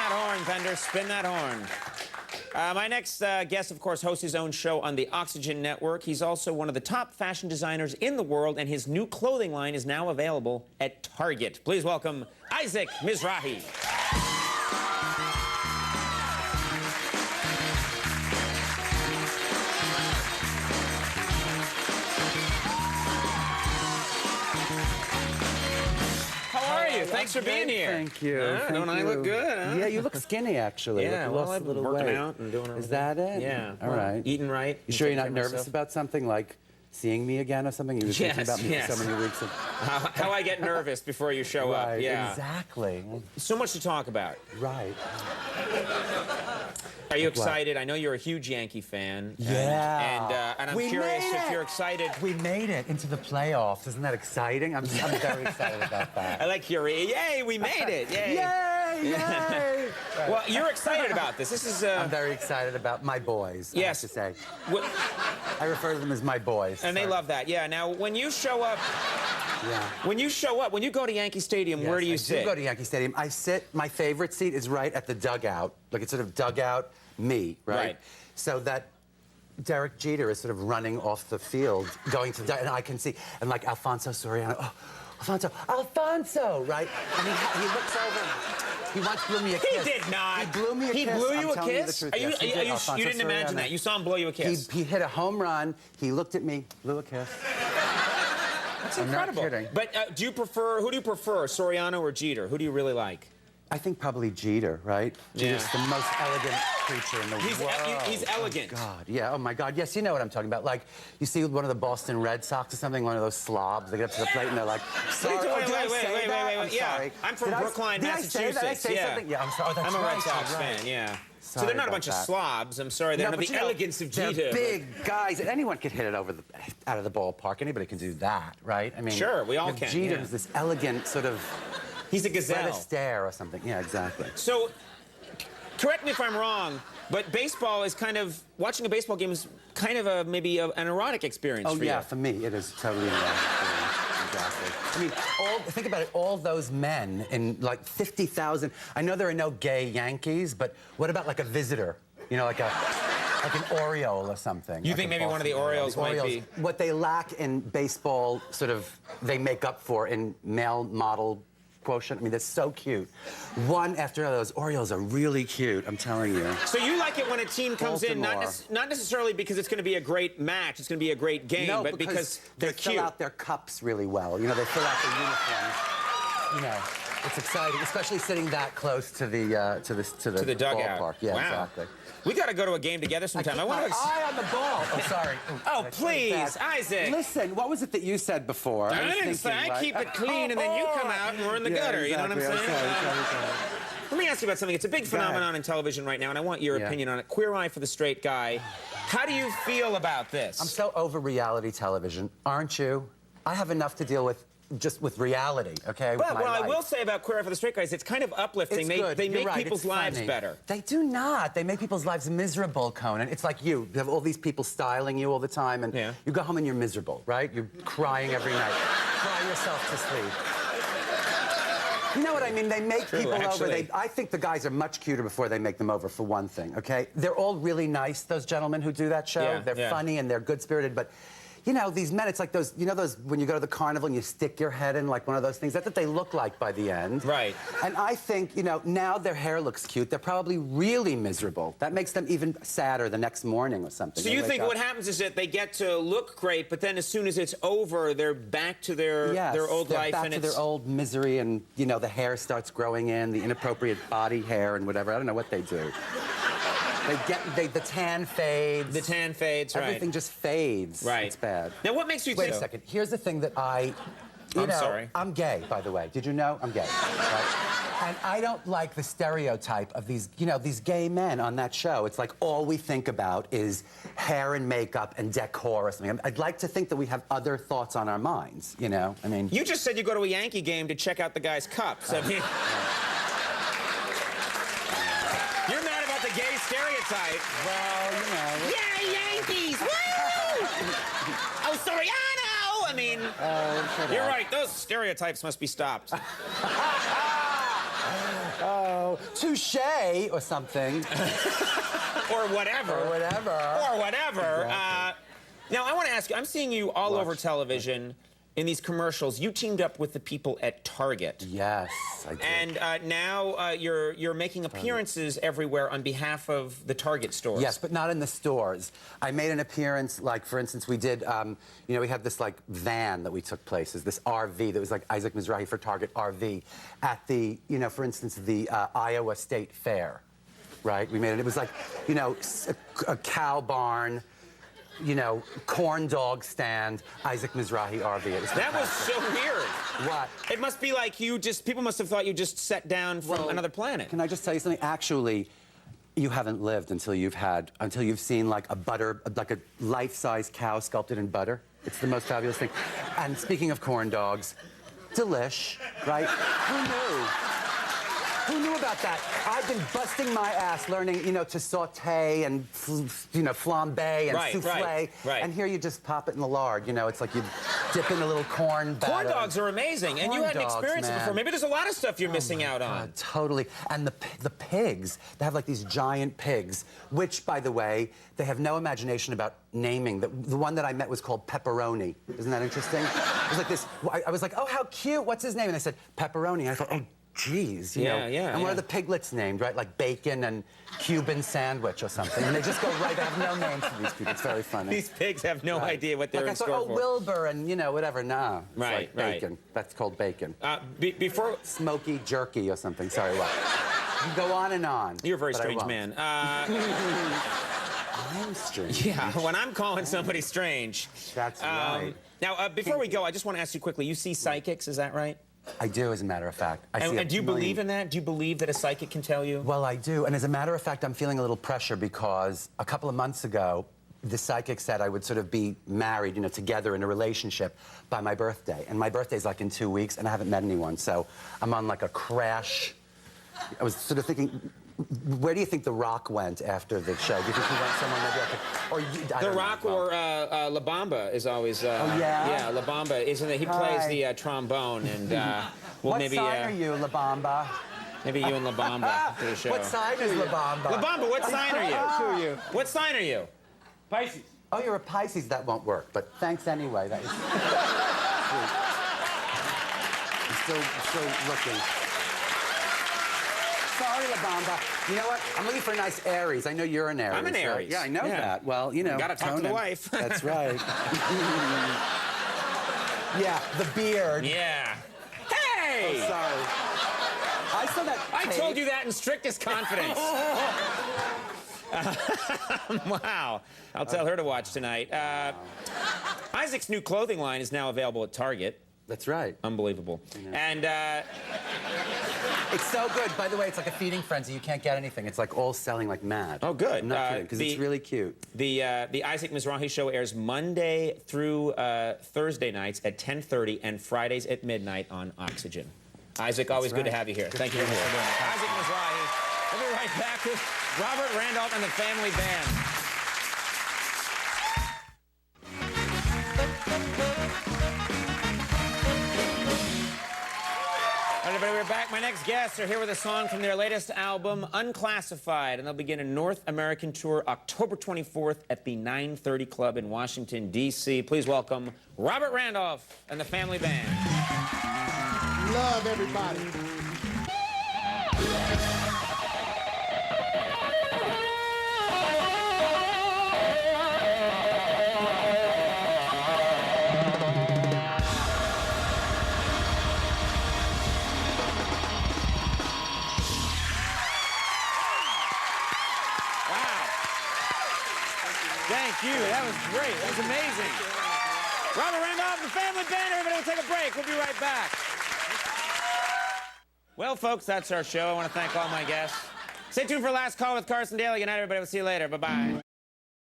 that horn, Fender. Spin that horn. My next guest, of course, hosts his own show on the Oxygen Network. He's also one of the top fashion designers in the world, and his new clothing line is now available at Target. Please welcome Isaac Mizrahi. Thanks for being here. Thank you. Don't I look good? Huh? Yeah, you look skinny, actually. Yeah, you well, lost I'm a little working weight. out and doing everything. Is that it? Yeah. All right. Eating right. You sure you're not nervous about something like seeing me again or something? You were thinking about me for so many weeks. How I get nervous before you show up. Yeah. Exactly. So much to talk about. Right. Are you excited? I know you're a huge Yankee fan. Yeah. And I'm curious if you're excited. We made it into the playoffs. Isn't that exciting? I'm very excited about that. I like your yay, we made it. Yay. Yay, yay. Right. Well, you're excited about this. This is I'm very excited about my boys, yes. I have to say. I refer to them as my boys. And they love that. Yeah. Now, when you show up, when you go to Yankee Stadium, where do you sit? I do go to Yankee Stadium. I sit, my favorite seat is right at the dugout. Like, it's sort of dugout me, right? So that Derek Jeter is sort of running off the field, going to, and I can see, and like Alfonso Soriano, Alfonso, right? And he looks over, he once blew me a kiss. He did not. He blew me a kiss. He blew you a kiss? You didn't imagine that. You saw him blow you a kiss. He hit a home run, he looked at me, blew a kiss. That's incredible. I'm not kidding. But who do you prefer, Soriano or Jeter? Who do you really like? I think probably Jeter, right? Jeter's the most elegant creature in the world. He's elegant. Oh, God, yeah. Oh, my God. Yes, you know what I'm talking about. Like, you see one of the Boston Red Sox or something, one of those slobs, they get up to the plate and they're like, sorry. Wait. Yeah, I'm from Brookline, Massachusetts. Did I say something? Yeah, I'm sorry. Oh, that's I'm a Red right, Sox fan, yeah. So they're not a bunch of slobs. I'm sorry. They don't have the elegance of Jeter. They're big guys, and anyone could hit it out of the ballpark. Anybody can do that, right? I mean, sure, we all can. Jeter's this elegant sort of. He's a gazelle. Fred Astaire or something. Yeah, exactly. So, correct me if I'm wrong, but baseball is kind of, watching a baseball game is kind of maybe an erotic experience for you. Oh, yeah, for me, it is totally an erotic experience. Exactly. I mean, think about it, all those men in like 50,000, I know there are no gay Yankees, but what about like a visitor? You know, like an Oriole or something. You think maybe one of the Orioles might be? What they lack in baseball, sort of, they make up for in male model quotient. I mean, they're so cute. One after another, those Orioles are really cute, I'm telling you. So you like it when a team comes in, not necessarily because it's going to be a great match, it's going to be a great game, but because they're cute. They fill out their cups really well. You know, they fill out their uniforms. You know, it's exciting, especially sitting that close to the dugout. Ballpark. Yeah, wow. Exactly. We got to go to a game together sometime. I want to. Eye on the ball. Oh, sorry. Oh, please, Isaac. Listen, what was it that you said before? I didn't say. I keep it clean, and then you come out, and we're in the gutter. Exactly. You know what I'm saying? Sorry. Let me ask you about something. It's a big phenomenon in television right now, and I want your opinion on it. Queer Eye for the Straight Guy. How do you feel about this? I'm so over reality television, aren't you? I have enough to deal with. Just with reality, okay? Well, what I will say about Queer Eye for the Straight Guys, it's kind of uplifting. They make people's lives better. They do not. They make people's lives miserable, Conan. It's like you. You have all these people styling you all the time, and you go home and you're miserable, right? You're crying every night. Cry yourself to sleep. You know what I mean? They make people over. I think the guys are much cuter before they make them over, for one thing, okay? They're all really nice, those gentlemen who do that show. They're funny and they're good-spirited, but you know, these men, it's like those, you know those, when you go to the carnival and you stick your head in like one of those things, that's what they look like by the end. Right. And I think, you know, now their hair looks cute, they're probably really miserable. That makes them even sadder the next morning or something. So you think what happens is that they get to look great, but then as soon as it's over, they're back to their old life. Back to their old misery, and, you know, the hair starts growing in, the inappropriate body hair and whatever. I don't know what they do. The tan fades. The tan fades, right. Everything just fades. Right. It's bad. Now, what makes you think... Wait a second. Here's the thing that I'm sorry. I'm gay, by the way. Did you know? I'm gay. Right? And I don't like the stereotype of these, you know, these gay men on that show. It's like all we think about is hair and makeup and decor or something. I'd like to think that we have other thoughts on our minds, you know? I mean... You just said you go to a Yankee game to check out the guy's cups. I mean... You're mad about the gay stereotype. Well, you know... Yay, Yankees! Woo! Oh, Soriano! I mean, you're right. Those stereotypes must be stopped. Oh, touche or something. Or whatever. Or whatever. Or whatever. Exactly. Now, I want to ask you, I'm seeing you all over television in these commercials. You teamed up with the people at Target. Yes, I did. And now you're making appearances everywhere on behalf of the Target stores. Yes, but not in the stores. I made an appearance, like, for instance, we did, you know, we had this, like, van that we took places, this RV that was like Isaac Mizrahi for Target RV at the, you know, for instance, the Iowa State Fair, right? We made it. It was like, you know, a cow barn, you know, corn dog stand, Isaac Mizrahi RV. It was that was so weird. What? It must be like people must have thought you just sat down from another planet. Can I just tell you something? Actually, you haven't lived until you've seen like a life-size cow sculpted in butter. It's the most fabulous thing. And speaking of corn dogs, delish, right? Who knew? Who knew about that? I've been busting my ass learning, you know, to saute and, you know, flambe and souffle. Right. And here you just pop it in the lard. You know, it's like you dip in a little corn batter. Corn dogs are amazing, and you hadn't experienced it before. Maybe there's a lot of stuff you're missing out on. Totally. And the pigs, they have like these giant pigs, which, by the way, they have no imagination about naming. The one that I met was called Pepperoni. Isn't that interesting? It was like this, I was like, oh, how cute, what's his name? And they said, Pepperoni. And I thought, oh, geez, you know. And what are the piglets named, right? Like bacon and Cuban sandwich or something. And they just go right, they have no names for these people. It's very funny. These pigs have no idea what they're in store for. I thought, oh, Wilbur and, you know, whatever. Nah. It's like bacon. That's called bacon. Before... Smoky jerky or something. Sorry, what? You go on and on. You're a very strange man. I'm strange. Yeah, when I'm calling somebody strange. That's right. Now, before we go, I just want to ask you quickly, you see psychics, is that right? I do, as a matter of fact. And do you believe in that? Do you believe that a psychic can tell you? Well, I do. And as a matter of fact, I'm feeling a little pressure because a couple of months ago, the psychic said I would sort of be married, you know, together in a relationship by my birthday. And my birthday's like in 2 weeks, and I haven't met anyone. So I'm on like a crash. I was sort of thinking, where do you think The Rock went after the show? Do you think he went somewhere maybe The Rock or La Bamba is always... oh, yeah? Yeah, La Bamba, isn't it? He plays the trombone, and well, what maybe... What sign are you, La Bamba? Maybe you and La Bamba do the show. What sign is La Bamba? La Bamba, what sign are you? What sign are you? Pisces. Oh, you're a Pisces. That won't work, but thanks anyway. That is sweet. I'm still looking. Sorry, La Bamba. You know what? I'm looking for a nice Aries. I know you're an Aries. I'm an Aries. Yeah, I know that. Well, you know. Gotta talk to the wife. That's right. Yeah, the beard. Yeah. Hey! Oh, sorry. I saw that I told you that in strictest confidence. Wow. I'll tell her to watch tonight. Isaac's new clothing line is now available at Target. That's right. Unbelievable. And it's so good. By the way, it's like a feeding frenzy. You can't get anything. It's like all selling like mad. Oh, good. I'm not kidding, because it's really cute. The Isaac Mizrahi show airs Monday through Thursday nights at 10:30 and Fridays at midnight on Oxygen. Isaac, always good to have you here. Thank you very much for doing it. Isaac Mizrahi. We'll be right back with Robert Randolph and the Family Band. Everybody, we're back. My next guests are here with a song from their latest album, Unclassified, and they'll begin a North American tour October 24th at the 930 Club in Washington, D.C. Please welcome Robert Randolph and the Family Band. Love everybody. Thank you. That was great. That was amazing. Robert Randolph and the Family Band. Everybody will take a break. We'll be right back. Well, folks, that's our show. I want to thank all my guests. Stay tuned for Last Call with Carson Daly. Good night, everybody. We'll see you later. Bye-bye.